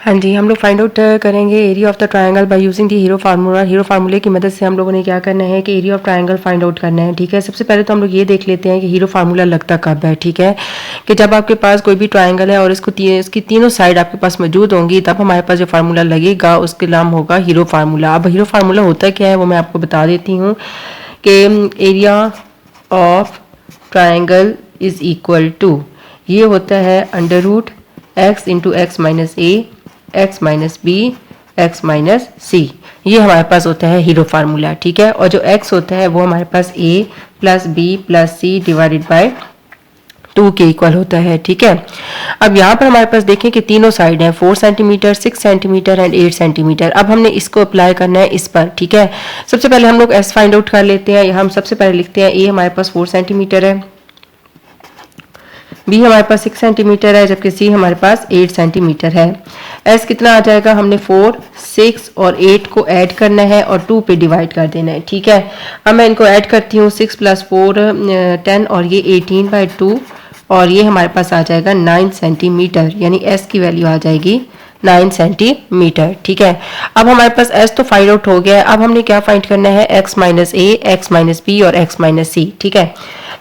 हाँ जी, हम लोग फाइंड आउट करेंगे area of the triangle by using the hero formula. Hero फार्मूले की मदद से हम लोगों ने क्या करना है कि area of triangle find out करना है। ठीक है, सबसे पहले तो हम लोग ये देख लेते हैं कि हीरो फार्मूला लगता कब है। ठीक है, कि जब आपके पास कोई भी ट्रायंगल है और इसकी तीनों साइड आपके पास मौजूद होंगी, तब हमारे पास जो फार्मूला लगेगा उसके नाम होगा हीरो फार्मूला। अब हीरो फार्मूला होता क्या है वो मैं आपको बता देती हूँ कि area of triangle is equal to, ये होता है under root x into x minus a, x minus b, x minus c. ये हमारे पास होता है हीरो फार्मूला। ठीक है, और जो एक्स होता है वो हमारे पास A plus B plus C divided by 2 के इक्वल होता है। ठीक है, अब यहाँ पर हमारे पास देखें कि तीनों साइड हैं 4 सेंटीमीटर, 6 सेंटीमीटर एंड 8 सेंटीमीटर। अब हमने इसको अप्लाई करना है इस पर। ठीक है, सबसे पहले हम लोग एस फाइंड आउट कर लेते हैं। यहाँ हम सबसे पहले लिखते हैं ए हमारे पास 4 सेंटीमीटर है, बी हमारे पास 6 सेंटीमीटर है, जबकि सी हमारे पास 8 सेंटीमीटर है। एस कितना आ जाएगा, हमने 4, 6 और 8 को ऐड करना है और 2 पे डिवाइड कर देना है। ठीक है, अब मैं इनको ऐड करती हूँ, 6 + 4 10 और ये 18/2 और ये हमारे पास आ जाएगा 9 सेंटीमीटर, यानी एस की वैल्यू आ जाएगी 9 सेंटीमीटर। ठीक है, अब हमारे पास एस तो फाइंड आउट हो गया है। अब हमने क्या फाइंड करना है, x minus a, x minus B और एक्स माइनस सी। ठीक है,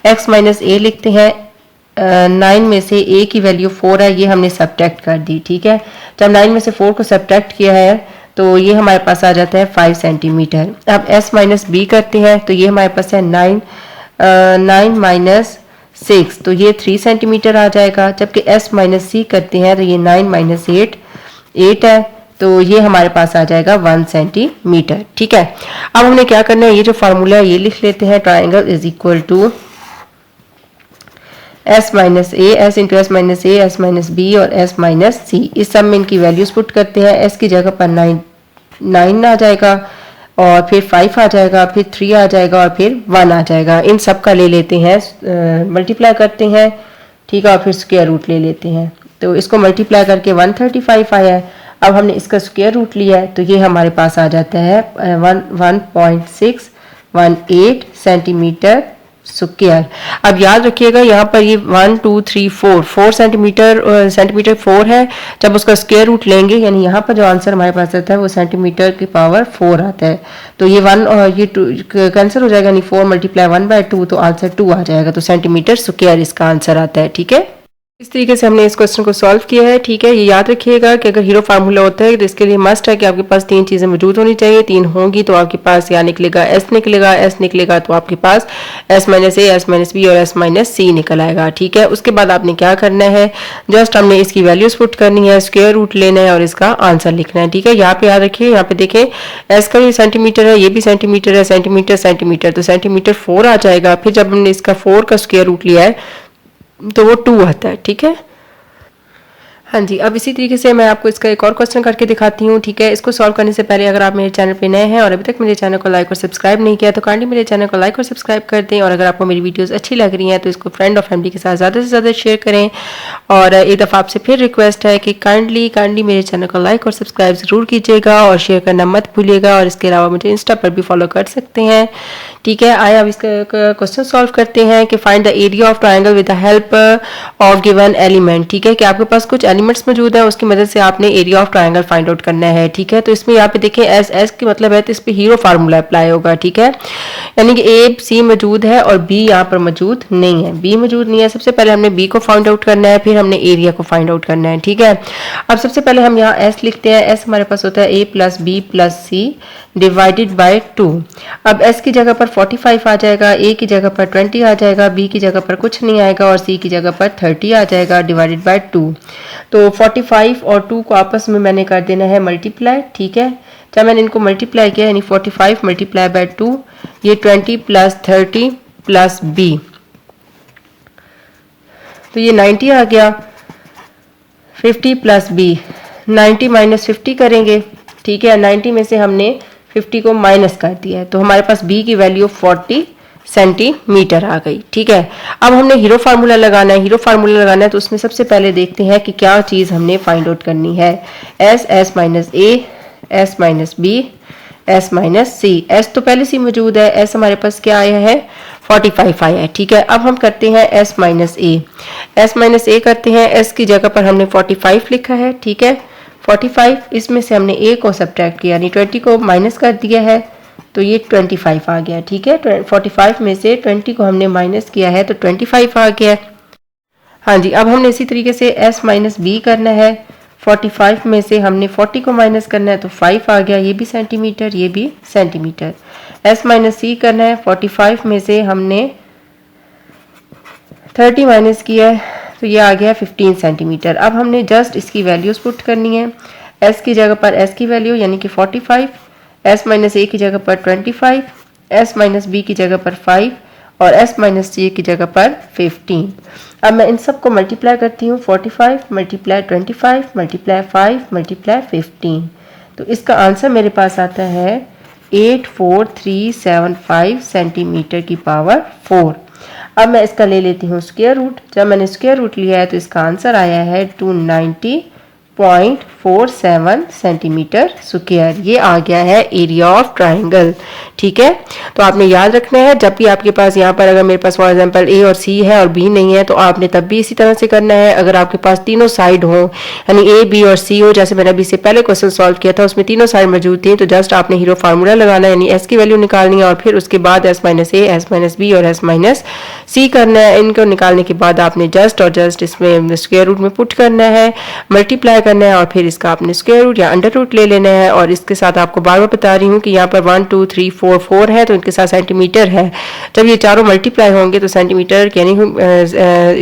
एक्स माइनस ए लिखते हैं, 9 में से ए की वैल्यू 4 है, ये हमने सब्ट्रैक्ट कर दी। ठीक है, जब 9 में से 4 को सब्ट्रैक्ट किया है तो ये हमारे पास आ जाता है 5 सेंटीमीटर। अब एस माइनस बी करते हैं तो ये हमारे पास है 9 माइनस 6, तो ये 3 सेंटीमीटर आ जाएगा। जबकि एस माइनस सी करते हैं तो ये 9 माइनस 8 है, तो ये हमारे पास आ जाएगा 1 सेंटीमीटर। ठीक है, अब हमने क्या करना है, ये जो फार्मूला है ये लिख लेते हैं, triangle is equal to S minus A, S into S minus A, S minus B और एस माइनस सी। इस सब में इनकी वैल्यूज पुट करते हैं। एस की जगह पर 9 आ जाएगा और फिर 5 आ जाएगा, फिर 3 आ जाएगा और फिर 1 आ जाएगा। इन सब का ले लेते हैं, मल्टीप्लाई करते हैं। ठीक है, और फिर स्क्वायर रूट ले लेते हैं, तो इसको मल्टीप्लाई करके 135 आया है। अब हमने इसका स्क्वायर रूट लिया है तो ये हमारे पास आ जाता है 1.618 सेंटीमीटर स्क्वायर। अब याद रखिएगा यहाँ पर ये 1 2 3 4 सेंटीमीटर 4 है। जब उसका स्क्वायर रूट लेंगे यानी यहाँ पर जो आंसर हमारे पास आता है वो सेंटीमीटर की पावर 4 आता है, तो ये 1 और ये 2 कैंसिल हो जाएगा, यानी 4 × 1/2 तो आंसर 2 आ जाएगा, तो सेंटीमीटर स्क्वायर इसका आंसर आता है। ठीक है, इस तरीके से हमने इस क्वेश्चन को सॉल्व किया है। ठीक है, ये याद रखिएगा कि अगर हीरो फार्मूला होता है तो इसके लिए मस्ट है कि आपके पास 3 चीज़ें मौजूद होनी चाहिए। 3 होंगी तो आपके पास या निकलेगा एस निकलेगा, एस निकलेगा तो आपके पास S minus A, S minus B और एस माइनस सी निकल आएगा। ठीक है, उसके बाद आपने क्या करना है, जस्ट हमने इसकी वैल्यूज पुट करनी है, स्क्वायर रूट लेना है और इसका आंसर लिखना है। ठीक है, यहाँ पे याद रखिए, यहाँ पे देखें एस का भी सेंटीमीटर है, ये भी सेंटीमीटर है, सेंटीमीटर सेंटीमीटर, तो सेंटीमीटर 4 आ जाएगा। फिर जब हमने इसका 4 का स्क्वायर रूट लिया है तो वो 2 आता है। ठीक है, हाँ जी, अब इसी तरीके से मैं आपको इसका एक और क्वेश्चन करके दिखाती हूँ। ठीक है, इसको सॉल्व करने से पहले अगर आप मेरे चैनल पे नए हैं और अभी तक मेरे चैनल को लाइक और सब्सक्राइब नहीं किया तो काइंडली मेरे चैनल को लाइक और सब्सक्राइब कर दें, और अगर आपको मेरी वीडियोस अच्छी लग रही हैं तो इसको फ्रेंड और फैमिली के साथ ज़्यादा से ज़्यादा शेयर करें। और एक दफ़ा आपसे फिर रिक्वेस्ट है कि काइंडली मेरे चैनल को लाइक और सब्सक्राइब ज़रूर कीजिएगा और शेयर करना मत भूलिएगा, और इसके अलावा मुझे इंस्टा पर भी फॉलो कर सकते हैं। ठीक है, आइए अब इसका क्वेश्चन सॉल्व करते हैं कि find the area of triangle with the help of given element. ठीक है, कि आपके पास कुछ एलिमेंट्स मौजूद है, उसकी मदद से आपने area of triangle find out करना है। ठीक है, तो इसमें यहाँ पे देखें एस की मतलब है तो इस पे हीरो फार्मूला अप्लाई होगा। ठीक है, यानी कि ए सी मौजूद है और बी यहाँ पर मौजूद नहीं है, बी मौजूद नहीं है। सबसे पहले हमने बी को फाइंड आउट करना है, फिर हमने एरिया को फाइंड आउट करना है। ठीक है, अब सबसे पहले हम यहाँ एस लिखते हैं। एस हमारे पास होता है A plus B plus C divided by 2। अब एस की जगह पर 45 आ जाएगा, ए की जगह पर 20 आ जाएगा, बी की जगह पर कुछ नहीं आएगा और सी की जगह पर 30 आ जाएगा डिवाइडेड बाय 2। तो 45 और 2 को आपस में मैंने कर देना है मल्टीप्लाई। ठीक है, जब मैंने इनको मल्टीप्लाई किया यानी 45 × 2, ये 20 + 30 + b, तो ये 90 आ गया। 50 + b, 90 - 50 करेंगे। ठीक है, 90 में से हमने 50 को माइनस कर दिया है, तो हमारे पास b की वैल्यू 40 सेंटीमीटर आ गई। ठीक है, अब हमने हीरो फार्मूला लगाना है। हीरो फार्मूला लगाना है तो उसमें सबसे पहले देखते हैं कि क्या चीज़ हमने फाइंड आउट करनी है। S minus A, S minus B, S minus C. S तो पहले से मौजूद है, एस हमारे पास क्या आया है 45 आया है। ठीक है, अब हम करते हैं S minus A. S minus ए करते हैं, एस की जगह पर हमने 45 लिखा है। ठीक है, 45, इसमें से हमने a को सब्ट्रैक्ट किया यानी 20 को माइनस कर दिया है तो ये 25 आ गया। ठीक है, 45 में से 20 को हमने माइनस किया है तो 25 आ गया। हाँ जी, अब हमने इसी तरीके से s माइनस बी करना है। 45 में से हमने 40 को माइनस करना है तो 5 आ गया, ये भी सेंटीमीटर ये भी सेंटीमीटर। s माइनस सी करना है। 45 में से हमने 30 माइनस किया है तो ये आ गया 15 सेंटीमीटर। अब हमने जस्ट इसकी वैल्यूज पुट करनी है। s की जगह पर s की वैल्यू यानी कि 45, s माइनस ए की जगह पर 25, s माइनस बी की जगह पर 5 और s माइनस सी की जगह पर 15। अब मैं इन सब को मल्टीप्लाई करती हूँ। 45 मल्टीप्लाई 25 मल्टीप्लाई 5 मल्टीप्लाई 15, तो इसका आंसर मेरे पास आता है 84375 सेंटीमीटर की पावर 4। अब मैं इसका ले लेती हूँ स्क्वायर रूट। जब मैंने स्क्वायर रूट लिया है तो इसका आंसर आया है 290.47 सेंटीमीटर स्क्वायर। ये आ गया है एरिया ऑफ ट्राइंगल। ठीक है, तो आपने याद रखना है जब भी आपके पास यहाँ पर अगर मेरे पास फॉर एग्जांपल ए और सी है और बी नहीं है तो आपने तब भी इसी तरह से करना है। अगर आपके पास तीनों साइड हो यानी ए बी और सी हो, जैसे मैंने अभी से पहले क्वेश्चन सॉल्व किया था उसमें तीनों साइड मौजूद थी, तो जस्ट आपने हीरो फार्मूला लगाना है यानी एस की वैल्यू निकालनी है और फिर उसके बाद S minus A, S minus B और एस माइनस सी करना है। इनको निकालने के बाद आपने जस्ट और जस्ट इसमें स्क्वायर रूट में पुट करना है, मल्टीप्लाई करना है और फिर इसका आपने स्क्वायर रूट या अंडर रूट ले लेना है। और इसके साथ आपको बार बार बता रही हूँ कि यहाँ पर 1 2 3 4 4 है तो इनके साथ सेंटीमीटर है। जब ये चारों मल्टीप्लाई होंगे तो सेंटीमीटर यानी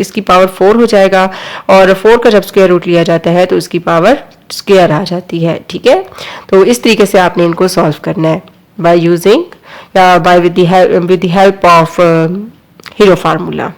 इसकी पावर 4 हो जाएगा और 4 का जब स्क्वायर रूट लिया जाता है तो उसकी पावर स्क्वायर आ जाती है। ठीक है, तो इस तरीके से आपने इनको सॉल्व करना है बाय यूजिंग या by with the help of hero formula.